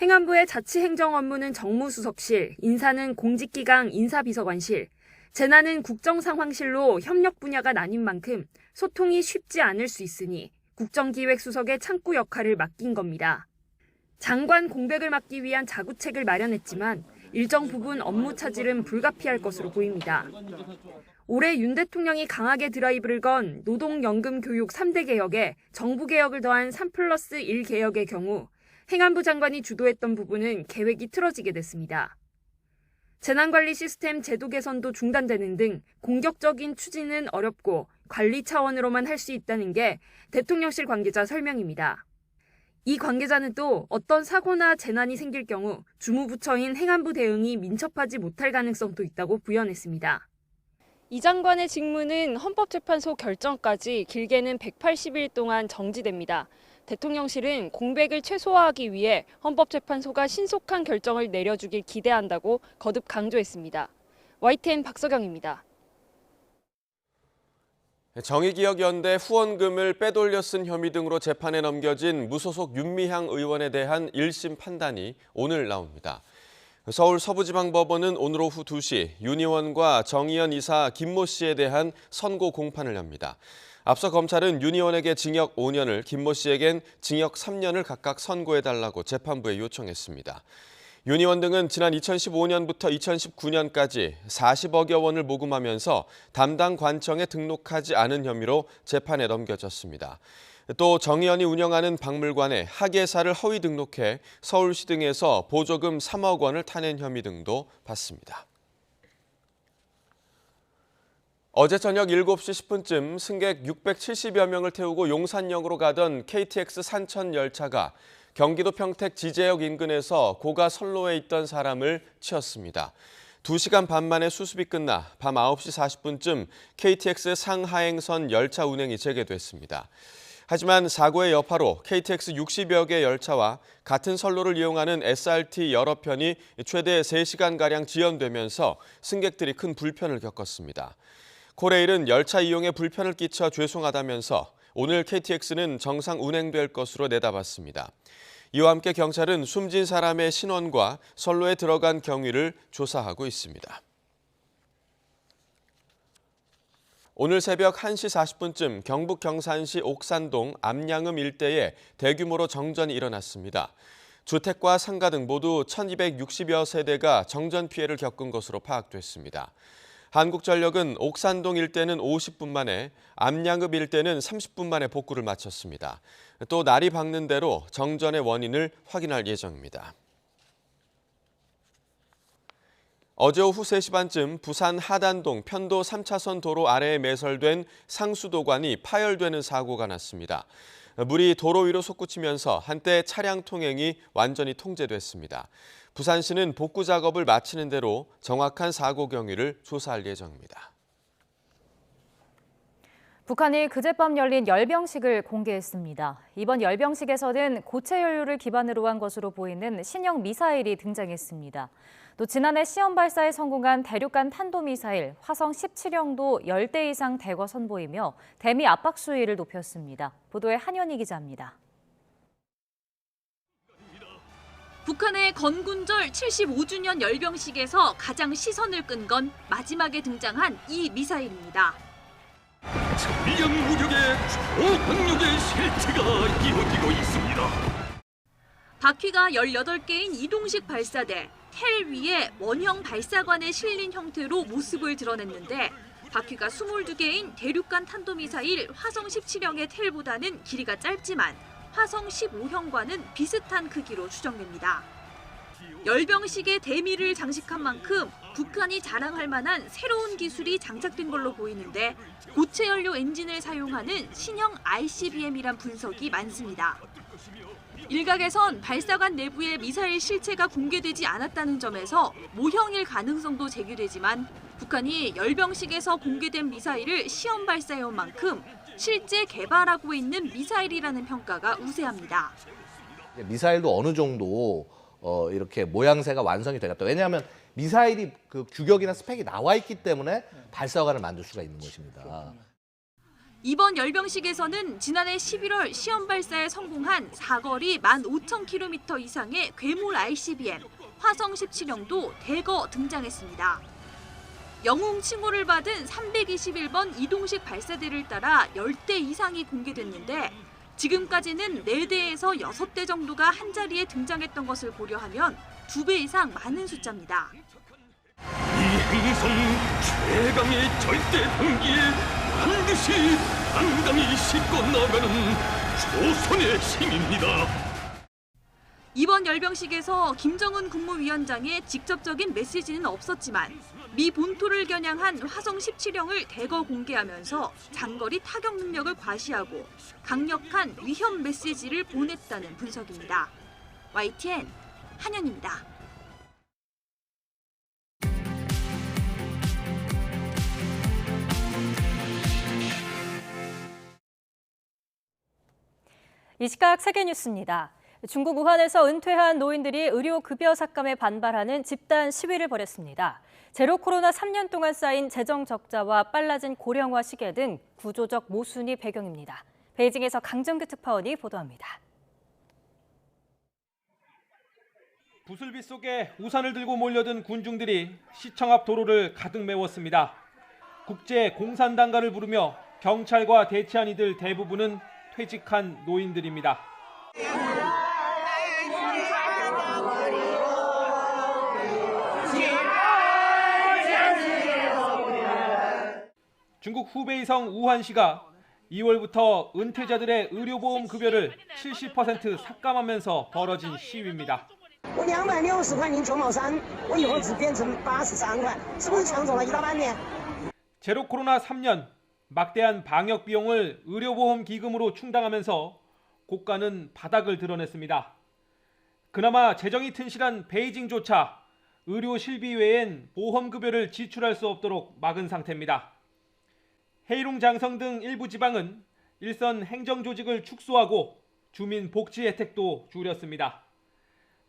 행안부의 자치행정 업무는 정무수석실, 인사는 공직기강 인사비서관실, 재난은 국정상황실로 협력 분야가 나뉜 만큼 소통이 쉽지 않을 수 있으니 국정기획수석의 창구 역할을 맡긴 겁니다. 장관 공백을 막기 위한 자구책을 마련했지만 일정 부분 업무 차질은 불가피할 것으로 보입니다. 올해 윤 대통령이 강하게 드라이브를 건 노동, 연금, 교육 3대 개혁에 정부 개혁을 더한 3+1 개혁의 경우 행안부 장관이 주도했던 부분은 계획이 틀어지게 됐습니다. 재난관리 시스템 제도 개선도 중단되는 등 공격적인 추진은 어렵고 관리 차원으로만 할 수 있다는 게 대통령실 관계자 설명입니다. 이 관계자는 또 어떤 사고나 재난이 생길 경우 주무부처인 행안부 대응이 민첩하지 못할 가능성도 있다고 부연했습니다. 이 장관의 직무는 헌법재판소 결정까지 길게는 180일 동안 정지됩니다. 대통령실은 공백을 최소화하기 위해 헌법재판소가 신속한 결정을 내려주길 기대한다고 거듭 강조했습니다. YTN 박서경입니다. 정의기억연대 후원금을 빼돌려 쓴 혐의 등으로 재판에 넘겨진 무소속 윤미향 의원에 대한 1심 판단이 오늘 나옵니다. 서울 서부지방법원은 오늘 오후 2시 윤 의원과 정의연 이사 김모 씨에 대한 선고 공판을 엽니다. 앞서 검찰은 윤 의원에게 징역 5년을, 김모 씨에겐 징역 3년을 각각 선고해달라고 재판부에 요청했습니다. 윤 의원 등은 지난 2015년부터 2019년까지 40억여 원을 모금하면서 담당 관청에 등록하지 않은 혐의로 재판에 넘겨졌습니다. 또 정의연이 운영하는 박물관에 학예사를 허위 등록해 서울시 등에서 보조금 3억 원을 타낸 혐의 등도 받습니다. 어제 저녁 7시 10분쯤 승객 670여 명을 태우고 용산역으로 가던 KTX 산천 열차가 경기도 평택 지제역 인근에서 고가 선로에 있던 사람을 치었습니다. 2시간 반 만에 수습이 끝나 밤 9시 40분쯤 KTX 상하행선 열차 운행이 재개됐습니다. 하지만 사고의 여파로 KTX 60여 개 열차와 같은 선로를 이용하는 SRT 여러 편이 최대 3시간가량 지연되면서 승객들이 큰 불편을 겪었습니다. 코레일은 열차 이용에 불편을 끼쳐 죄송하다면서 오늘 KTX는 정상 운행될 것으로 내다봤습니다. 이와 함께 경찰은 숨진 사람의 신원과 선로에 들어간 경위를 조사하고 있습니다. 오늘 새벽 1시 40분쯤 경북 경산시 옥산동 암양음 일대에 대규모로 정전이 일어났습니다. 주택과 상가 등 모두 1260여 세대가 정전 피해를 겪은 것으로 파악됐습니다. 한국전력은 옥산동 일대는 50분 만에, 암양읍 일대는 30분 만에 복구를 마쳤습니다. 또 날이 밝는 대로 정전의 원인을 확인할 예정입니다. 어제 오후 3시 반쯤 부산 하단동 편도 3차선 도로 아래에 매설된 상수도관이 파열되는 사고가 났습니다. 물이 도로 위로 솟구치면서 한때 차량 통행이 완전히 통제됐습니다. 부산시는 복구 작업을 마치는 대로 정확한 사고 경위를 조사할 예정입니다. 북한이 그젯밤 열린 열병식을 공개했습니다. 이번 열병식에서는 고체 연료를 기반으로 한 것으로 보이는 신형 미사일이 등장했습니다. 또 지난해 시험 발사에 성공한 대륙간 탄도미사일 화성 17형도 10대 이상 대거 선보이며 대미 압박 수위를 높였습니다. 보도에 한현희 기자입니다. 북한의 건군절 75주년 열병식에서 가장 시선을 끈 건 마지막에 등장한 이 미사일입니다. 천리형 무력의 초강력의 실체가 이어지고 있습니다. 바퀴가 18개인 이동식 발사대, 텔 위에 원형 발사관에 실린 형태로 모습을 드러냈는데 바퀴가 22개인 대륙간 탄도미사일 화성 17형의 텔보다는 길이가 짧지만 화성 15형과는 비슷한 크기로 추정됩니다. 열병식에 대미를 장식한 만큼 북한이 자랑할 만한 새로운 기술이 장착된 걸로 보이는데 고체 연료 엔진을 사용하는 신형 ICBM이란 분석이 많습니다. 일각에선 발사관 내부의 미사일 실체가 공개되지 않았다는 점에서 모형일 가능성도 제기되지만 북한이 열병식에서 공개된 미사일을 시험 발사해온 만큼 실제 개발하고 있는 미사일이라는 평가가 우세합니다. 미사일도 어느 정도 이렇게 모양새가 완성이 되겠다. 왜냐하면 미사일이 그 규격이나 스펙이 나와 있기 때문에 발사관을 만들 수가 있는 것입니다. 이번 열병식에서는 지난해 11월 시험 발사에 성공한 사거리 15,000km 이상의 괴물 ICBM 화성 17형도 대거 등장했습니다. 영웅 칭호를 받은 321번 이동식 발사대를 따라 10대 이상이 공개됐는데 지금까지는 4대에서 6대 정도가 한자리에 등장했던 것을 고려하면 2배 이상 많은 숫자입니다. 이 행성 최강의 절대 단기에 반드시 당당히 싣고 나가는 조선의 힘입니다. 이번 열병식에서 김정은 국무위원장의 직접적인 메시지는 없었지만 미 본토를 겨냥한 화성 17형을 대거 공개하면서 장거리 타격 능력을 과시하고 강력한 위협 메시지를 보냈다는 분석입니다. YTN 한현입니다. 이 시각 세계뉴스입니다. 중국 우한에서 은퇴한 노인들이 의료급여 삭감에 반발하는 집단 시위를 벌였습니다. 제로 코로나 3년 동안 쌓인 재정 적자와 빨라진 고령화 시계 등 구조적 모순이 배경입니다. 베이징에서 강정규 특파원이 보도합니다. 부슬비 속에 우산을 들고 몰려든 군중들이 시청 앞 도로를 가득 메웠습니다. 국제 공산당가를 부르며 경찰과 대치한 이들 대부분은 퇴직한 노인들입니다. 중국 후베이성 우한시가 2월부터 은퇴자들의 의료보험 급여를 70% 삭감하면서 벌어진 시위입니다. 我260块您9毛3，我以后只变成83块，是不是抢走了1大半年？ 제로 코로나 3년, 막대한 방역 비용을 의료보험 기금으로 충당하면서 고가는 바닥을 드러냈습니다. 그나마 재정이 튼실한 베이징조차 의료 실비 외엔 보험급여를 지출할 수 없도록 막은 상태입니다. 헤이룽 장성 등 일부 지방은 일선 행정조직을 축소하고 주민 복지 혜택도 줄였습니다.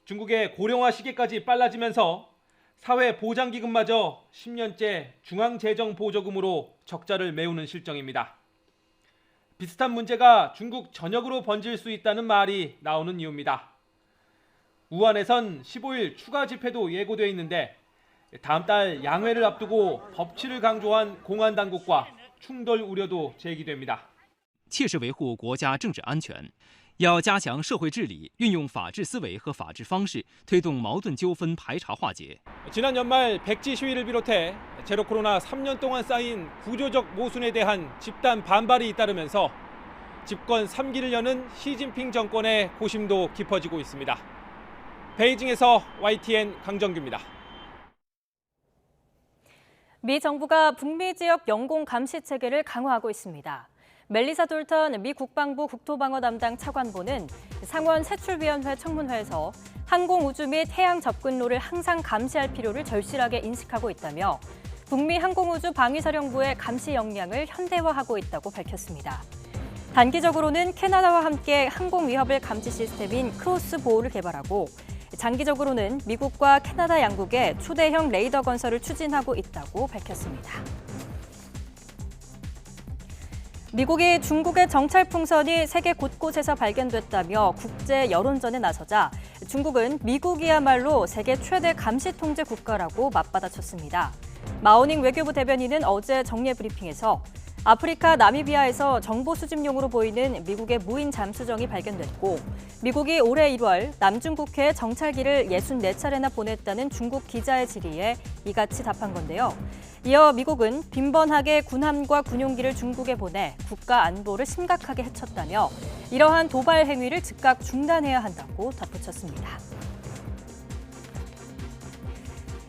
중국의 고령화 시기까지 빨라지면서 사회보장기금마저 10년째 중앙재정보조금으로 적자를 메우는 실정입니다. 비슷한 문제가 중국 전역으로 번질 수 있다는 말이 나오는 이유입니다. 우한에선 15일 추가 집회도 예고되어 있는데 다음 달 양회를 앞두고 법치를 강조한 공안당국과 충돌 우려도 제기됩니다. 切实维护国家政治安全，要加强社会治理，运用法治思维和法治方式，推动矛盾纠纷排查化解。 지난 연말 백지 시위를 비롯해 제로 코로나 3년 동안 쌓인 구조적 모순에 대한 집단 반발이 잇따르면서 집권 3기를 여는 시진핑 정권의 고심도 깊어지고 있습니다. 베이징에서 YTN 강정규입니다. 미 정부가 북미 지역 영공 감시 체계를 강화하고 있습니다. 멜리사 돌턴 미 국방부 국토방어 담당 차관보는 상원 세출위원회 청문회에서 항공우주 및 해양 접근로를 항상 감시할 필요를 절실하게 인식하고 있다며 북미 항공우주 방위사령부의 감시 역량을 현대화하고 있다고 밝혔습니다. 단기적으로는 캐나다와 함께 항공 위협을 감지 시스템인 크로스보우를 개발하고 장기적으로는 미국과 캐나다 양국의 초대형 레이더 건설을 추진하고 있다고 밝혔습니다. 미국이 중국의 정찰 풍선이 세계 곳곳에서 발견됐다며 국제 여론전에 나서자 중국은 미국이야말로 세계 최대 감시 통제 국가라고 맞받아쳤습니다. 마오닝 외교부 대변인은 어제 정례 브리핑에서 아프리카 나미비아에서 정보 수집용으로 보이는 미국의 무인 잠수정이 발견됐고 미국이 올해 1월 남중국해에 정찰기를 64차례나 보냈다는 중국 기자의 질의에 이같이 답한 건데요. 이어 미국은 빈번하게 군함과 군용기를 중국에 보내 국가 안보를 심각하게 해쳤다며 이러한 도발 행위를 즉각 중단해야 한다고 덧붙였습니다.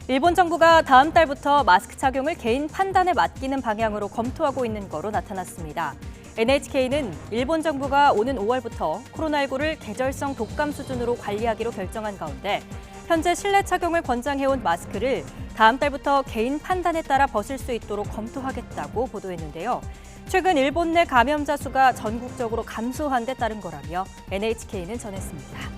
일본 정부가 다음 달부터 마스크 착용을 개인 판단에 맡기는 방향으로 검토하고 있는 거로 나타났습니다. NHK는 일본 정부가 오는 5월부터 코로나19를 계절성 독감 수준으로 관리하기로 결정한 가운데 현재 실내 착용을 권장해온 마스크를 다음 달부터 개인 판단에 따라 벗을 수 있도록 검토하겠다고 보도했는데요. 최근 일본 내 감염자 수가 전국적으로 감소한 데 따른 거라며 NHK는 전했습니다.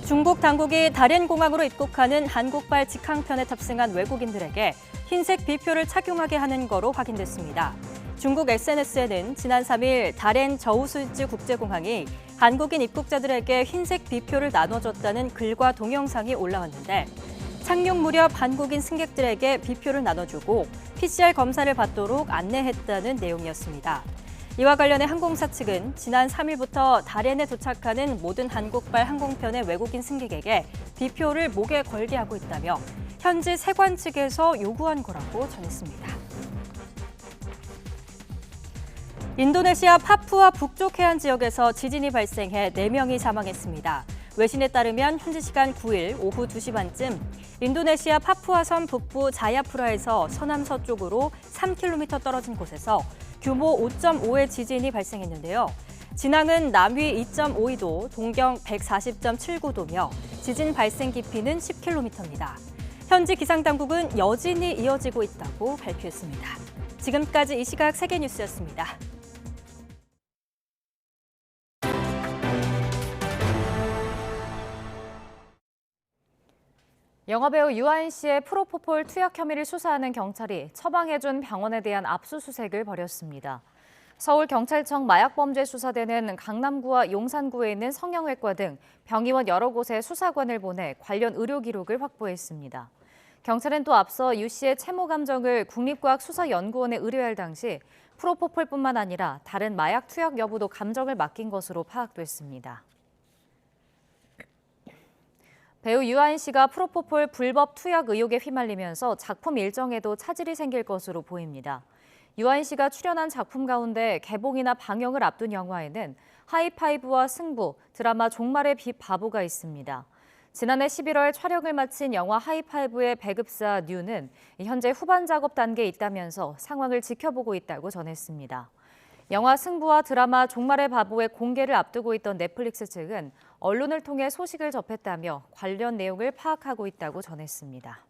중국 당국이 다롄공항으로 입국하는 한국발 직항편에 탑승한 외국인들에게 흰색 비표를 착용하게 하는 거로 확인됐습니다. 중국 SNS에는 지난 3일 다롄 저우스지 국제공항이 한국인 입국자들에게 흰색 비표를 나눠줬다는 글과 동영상이 올라왔는데 착륙 무렵 한국인 승객들에게 비표를 나눠주고 PCR 검사를 받도록 안내했다는 내용이었습니다. 이와 관련해 항공사 측은 지난 3일부터 다롄에 도착하는 모든 한국발 항공편의 외국인 승객에게 비표를 목에 걸게 하고 있다며 현지 세관 측에서 요구한 거라고 전했습니다. 인도네시아 파푸아 북쪽 해안 지역에서 지진이 발생해 4명이 사망했습니다. 외신에 따르면 현지 시간 9일 오후 2시 반쯤 인도네시아 파푸아섬 북부 자야프라에서 서남서쪽으로 3km 떨어진 곳에서 규모 5.5의 지진이 발생했는데요. 진앙은 남위 2.52도, 동경 140.79도며 지진 발생 깊이는 10km입니다. 현지 기상당국은 여진이 이어지고 있다고 발표했습니다. 지금까지 이 시각 세계뉴스였습니다. 영화배우 유아인 씨의 프로포폴 투약 혐의를 수사하는 경찰이 처방해준 병원에 대한 압수수색을 벌였습니다. 서울경찰청 마약범죄수사대는 강남구와 용산구에 있는 성형외과 등 병의원 여러 곳에 수사관을 보내 관련 의료 기록을 확보했습니다. 경찰은 또 앞서 유 씨의 채모 감정을 국립과학수사연구원에 의뢰할 당시 프로포폴뿐만 아니라 다른 마약 투약 여부도 감정을 맡긴 것으로 파악됐습니다. 배우 유아인 씨가 프로포폴 불법 투약 의혹에 휘말리면서 작품 일정에도 차질이 생길 것으로 보입니다. 유아인 씨가 출연한 작품 가운데 개봉이나 방영을 앞둔 영화에는 하이파이브와 승부, 드라마 종말의 바보가 있습니다. 지난해 11월 촬영을 마친 영화 하이파이브의 배급사 뉴는 현재 후반 작업 단계에 있다면서 상황을 지켜보고 있다고 전했습니다. 영화 승부와 드라마 종말의 바보의 공개를 앞두고 있던 넷플릭스 측은 언론을 통해 소식을 접했다며 관련 내용을 파악하고 있다고 전했습니다.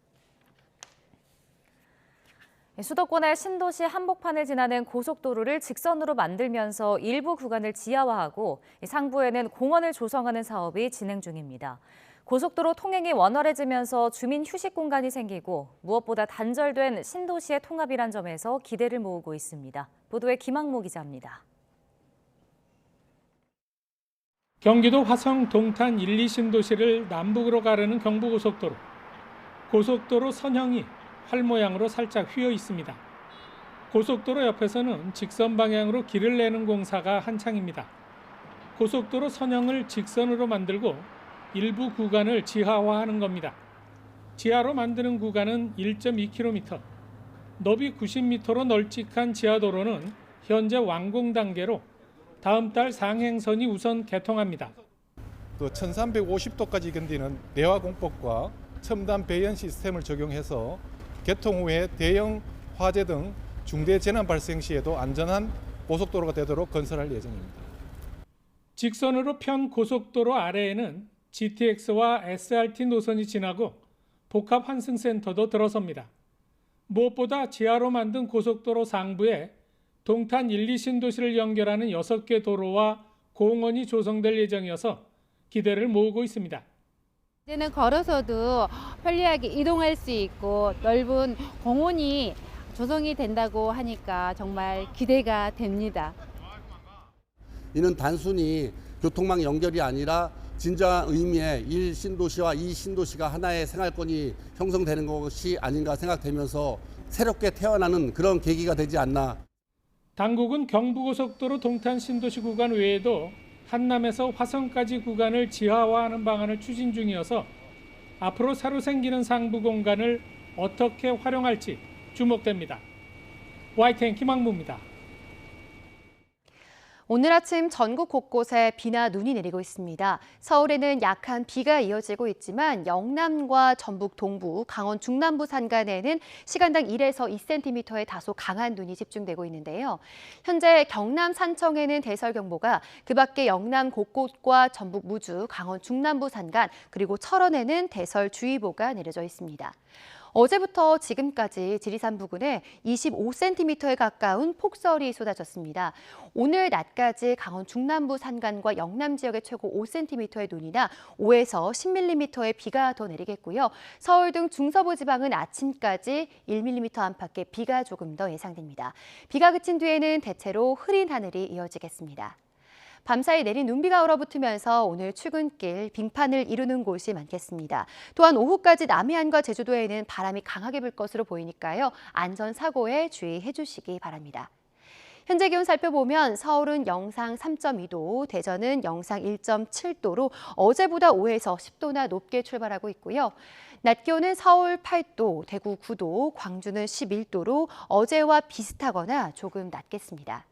수도권의 신도시 한복판을 지나는 고속도로를 직선으로 만들면서 일부 구간을 지하화하고 상부에는 공원을 조성하는 사업이 진행 중입니다. 고속도로 통행이 원활해지면서 주민 휴식 공간이 생기고 무엇보다 단절된 신도시의 통합이란 점에서 기대를 모으고 있습니다. 보도에 김학모 기자입니다. 경기도 화성 동탄 1, 2 신도시를 남북으로 가르는 경부고속도로. 고속도로 선형이 활 모양으로 살짝 휘어 있습니다. 고속도로 옆에서는 직선 방향으로 길을 내는 공사가 한창입니다. 고속도로 선형을 직선으로 만들고 일부 구간을 지하화하는 겁니다. 지하로 만드는 구간은 1.2km, 너비 90m로 널찍한 지하도로는 현재 완공 단계로 다음 달 상행선이 우선 개통합니다. 또 1350도까지 견디는 내화 공법과 첨단 배연 시스템을 적용해서 개통 후에 대형 화재 등 중대 재난 발생 시에도 안전한 고속도로가 되도록 건설할 예정입니다. 직선으로 편 고속도로 아래에는 GTX와 SRT 노선이 지나고 복합 환승센터도 들어섭니다. 무엇보다 지하로 만든 고속도로 상부에 동탄 1, 2 신도시를 연결하는 6개 도로와 공원이 조성될 예정이어서 기대를 모으고 있습니다. 이제는 걸어서도 편리하게 이동할 수 있고 넓은 공원이 조성이 된다고 하니까 정말 기대가 됩니다. 이는 단순히 교통망 연결이 아니라 진정한 의미의 1신도시와 2신도시가 하나의 생활권이 형성되는 것이 아닌가 생각되면서 새롭게 태어나는 그런 계기가 되지 않나. 당국은 경부고속도로 동탄 신도시 구간 외에도 한남에서 화성까지 구간을 지하화하는 방안을 추진 중이어서 앞으로 새로 생기는 상부 공간을 어떻게 활용할지 주목됩니다. YTN 김학무입니다. 오늘 아침 전국 곳곳에 비나 눈이 내리고 있습니다. 서울에는 약한 비가 이어지고 있지만 영남과 전북 동부, 강원 중남부 산간에는 시간당 1에서 2cm의 다소 강한 눈이 집중되고 있는데요. 현재 경남 산청에는 대설경보가, 그 밖에 영남 곳곳과 전북 무주, 강원 중남부 산간, 그리고 철원에는 대설주의보가 내려져 있습니다. 어제부터 지금까지 지리산 부근에 25cm에 가까운 폭설이 쏟아졌습니다. 오늘 낮까지 강원 중남부 산간과 영남 지역에 최고 5cm의 눈이나 5에서 10mm의 비가 더 내리겠고요. 서울 등 중서부 지방은 아침까지 1mm 안팎의 비가 조금 더 예상됩니다. 비가 그친 뒤에는 대체로 흐린 하늘이 이어지겠습니다. 밤사이 내린 눈비가 얼어붙으면서 오늘 출근길 빙판을 이루는 곳이 많겠습니다. 또한 오후까지 남해안과 제주도에는 바람이 강하게 불 것으로 보이니까요. 안전사고에 주의해 주시기 바랍니다. 현재 기온 살펴보면 서울은 영상 3.2도, 대전은 영상 1.7도로 어제보다 5에서 10도나 높게 출발하고 있고요. 낮 기온은 서울 8도, 대구 9도, 광주는 11도로 어제와 비슷하거나 조금 낮겠습니다.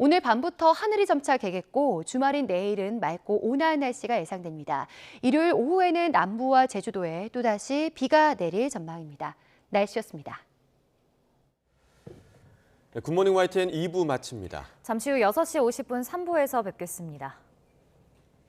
오늘 밤부터 하늘이 점차 개겠고 주말인 내일은 맑고 온화한 날씨가 예상됩니다. 일요일 오후에는 남부와 제주도에 또다시 비가 내릴 전망입니다. 날씨였습니다. 네, 굿모닝 YTN 2부 마칩니다. 잠시 후 6시 50분 3부에서 뵙겠습니다.